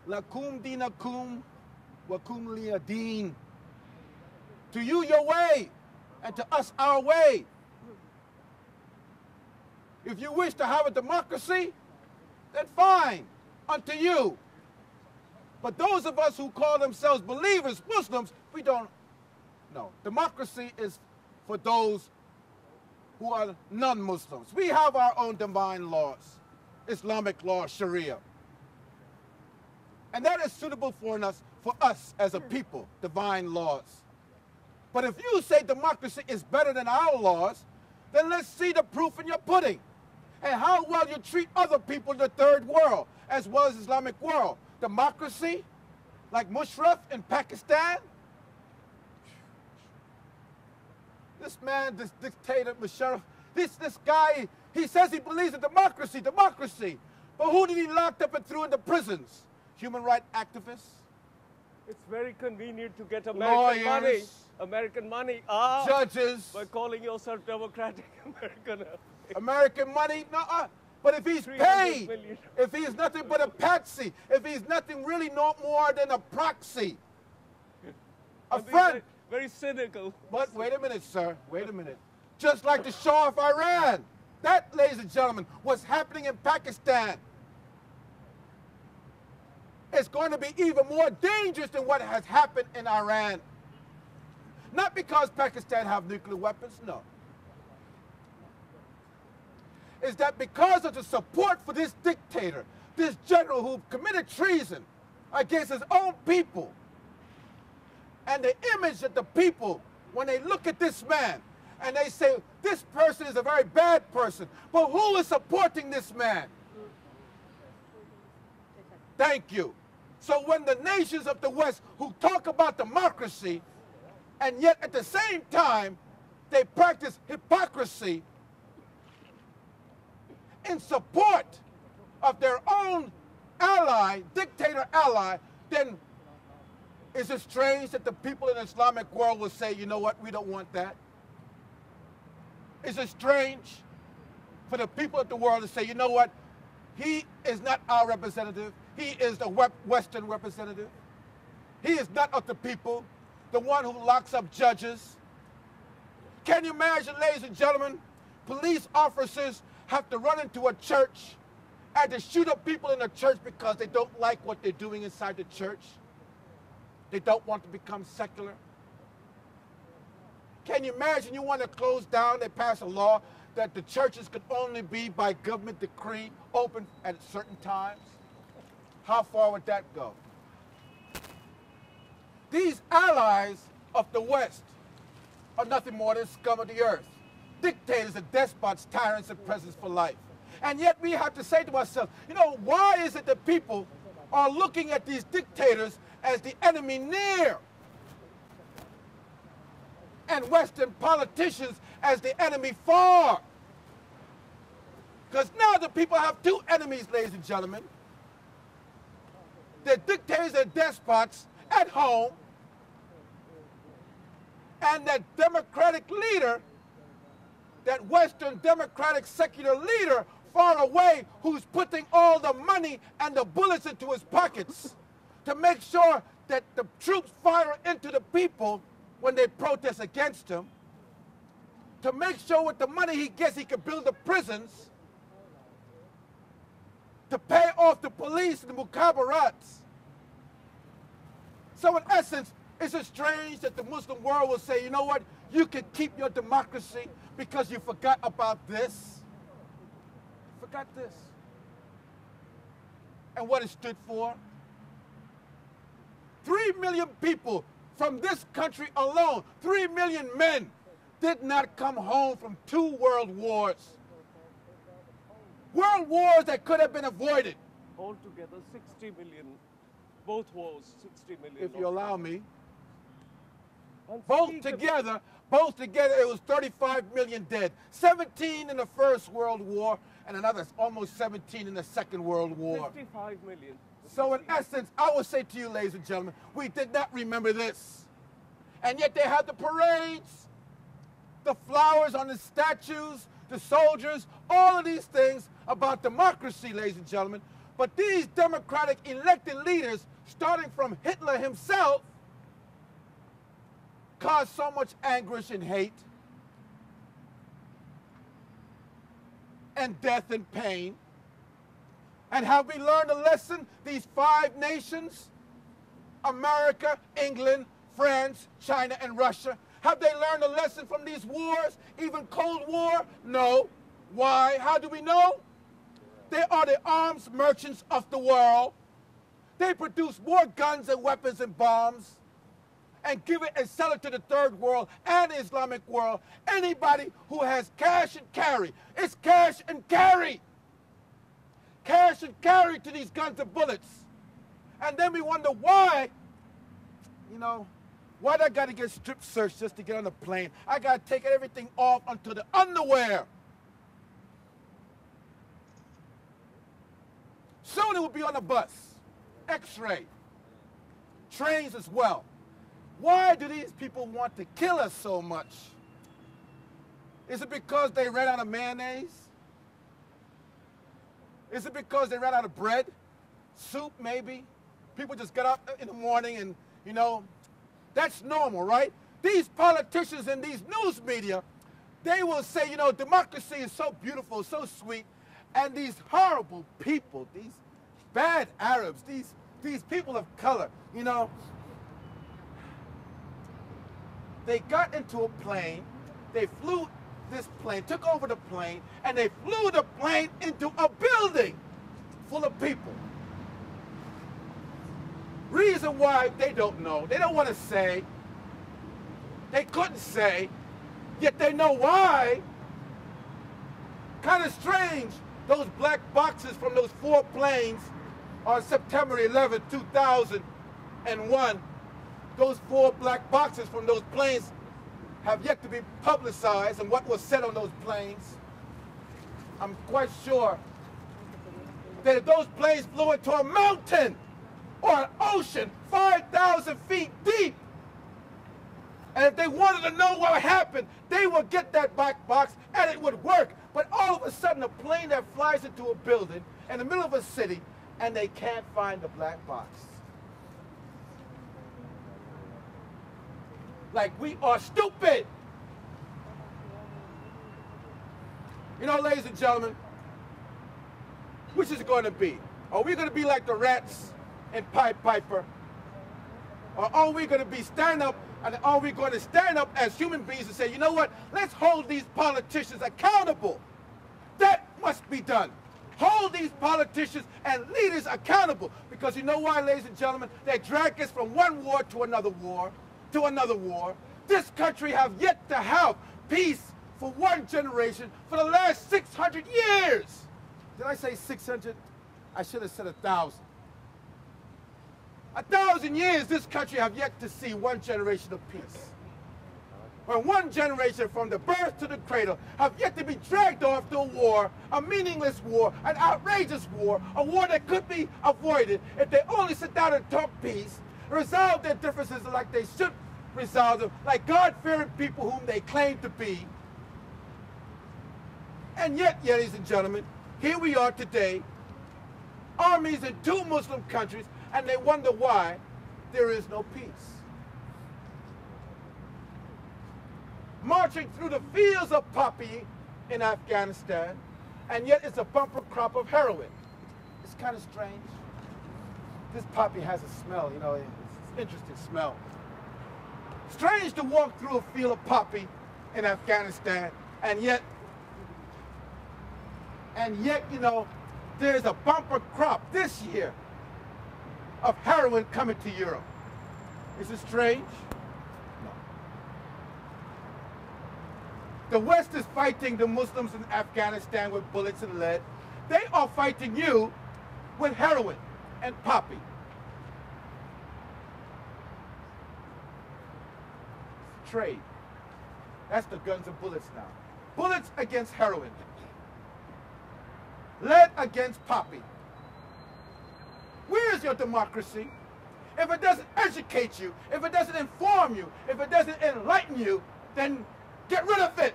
Lakum dinakum wakum liya din. To you your way, and to us our way. If you wish to have a democracy, then fine, unto you. But those of us who call themselves believers, Muslims, we don't know. Democracy is for those who are non-Muslims. We have our own divine laws, Islamic law, Sharia. And that is suitable for us as a people, divine laws. But if you say democracy is better than our laws, then let's see the proof in your pudding. And how well you treat other people in the third world, as well as Islamic world. Democracy, like Musharraf in Pakistan. This man, this dictator, Musharraf, this guy, he says he believes in democracy. But who did he lock up and threw into prisons? Human rights activists? It's very convenient to get American money. American money. Judges. By calling yourself democratic American. American money? No. But if he's paid, if he's nothing but a patsy, if he's nothing really no more than a proxy, a friend. Very cynical. But wait a minute, sir. Wait a minute. Just like the Shah of Iran. That, ladies and gentlemen, what's happening in Pakistan. It's going to be even more dangerous than what has happened in Iran. Not because Pakistan have nuclear weapons, no. Is that because of the support for this dictator, this general who committed treason against his own people, and the image that the people, when they look at this man, and they say, this person is a very bad person, but who is supporting this man? Thank you. So when the nations of the West who talk about democracy, and yet at the same time, they practice hypocrisy in support of their own ally, dictator ally, then is it strange that the people in the Islamic world will say, you know what, we don't want that? Is it strange for the people of the world to say, you know what, he is not our representative, he is the Western representative, he is not of the people, the one who locks up judges? Can you imagine, ladies and gentlemen, police officers have to run into a church and to shoot up people in the church because they don't like what they're doing inside the church? They don't want to become secular. Can you imagine you want to close down, they pass a law that the churches could only be by government decree open at certain times? How far would that go? These allies of the West are nothing more than scum of the earth. Dictators and despots, tyrants and presidents for life. And yet we have to say to ourselves, you know, why is it that people are looking at these dictators as the enemy near, and Western politicians as the enemy far? Because now the people have two enemies, ladies and gentlemen. The dictators and despots at home, and that democratic leader, that Western democratic secular leader far away, who's putting all the money and the bullets into his pockets to make sure that the troops fire into the people when they protest against him, to make sure with the money he gets he can build the prisons, to pay off the police and the mukhabarats. So in essence, is it strange that the Muslim world will say, you know what, you can keep your democracy because you forgot about this? Forgot this. And what it stood for? 3 million people from this country alone, 3 million men, did not come home from 2 world wars. World wars that could have been avoided. Altogether, 60 million, both wars, 60 million. If you allow me. Both together, it was 35 million dead. 17 in the First World War, and another almost 17 in the Second World War. 55 million. So in essence, I will say to you, ladies and gentlemen, we did not remember this. And yet they had the parades, the flowers on the statues, the soldiers, all of these things about democracy, ladies and gentlemen. But these democratic elected leaders, starting from Hitler himself, caused so much anguish and hate and death and pain. And have we learned a lesson? These 5 nations, America, England, France, China, and Russia, have they learned a lesson from these wars? Even Cold War? No. Why? How do we know? They are the arms merchants of the world. They produce more guns and weapons and bombs and give it and sell it to the third world and the Islamic world. Anybody who has cash and carry. It's cash and carry. Cash and carry to these guns and bullets. And then we wonder why, why I got to get strip searched just to get on the plane? I got to take everything off until the underwear. Soon it will be on a bus, X-ray, trains as well. Why do these people want to kill us so much? Is it because they ran out of mayonnaise? Is it because they ran out of bread? Soup, maybe? People just get up in the morning and, that's normal, right? These politicians and these news media, they will say, democracy is so beautiful, so sweet. And these horrible people, these bad Arabs, these people of color, they got into a plane, they flew this plane, took over the plane, and they flew the plane into a building full of people. Reason why, they don't know. They don't want to say. They couldn't say, yet they know why. Kind of strange. Those black boxes from those 4 planes on September 11, 2001, those 4 black boxes from those planes have yet to be publicized and what was said on those planes. I'm quite sure that if those planes flew into a mountain or an ocean 5,000 feet deep, and if they wanted to know what happened, they would get that black box and it would work. But all of a sudden, a plane that flies into a building in the middle of a city, and they can't find the black box. Like we are stupid. Ladies and gentlemen, which is it going to be? Are we going to be like the rats in Pied Piper? Or are we going to be stand up, and are we going to stand up as human beings and say, you know what, let's hold these politicians accountable. That must be done. Hold these politicians and leaders accountable. Because you know why, ladies and gentlemen? They drag us from one war to another war, to another war. This country have yet to have peace for one generation for the last 600 years. Did I say 600? I should have said 1,000. 1,000 years, this country have yet to see one generation of peace. When one generation from the birth to the cradle have yet to be dragged off to a war, a meaningless war, an outrageous war, a war that could be avoided if they only sit down and talk peace, resolve their differences like they should resolve them, like God-fearing people whom they claim to be. And yet, ladies and gentlemen, here we are today, armies in 2 Muslim countries, and they wonder why there is no peace. Marching through the fields of poppy in Afghanistan, and yet it's a bumper crop of heroin. It's kind of strange. This poppy has a smell, it's an interesting smell. Strange to walk through a field of poppy in Afghanistan, and yet, there's a bumper crop this year of heroin coming to Europe. Is it strange? No. The West is fighting the Muslims in Afghanistan with bullets and lead. They are fighting you with heroin and poppy. Trade. That's the guns and bullets now. Bullets against heroin. Lead against poppy. Where is your democracy? If it doesn't educate you, if it doesn't inform you, if it doesn't enlighten you, then get rid of it.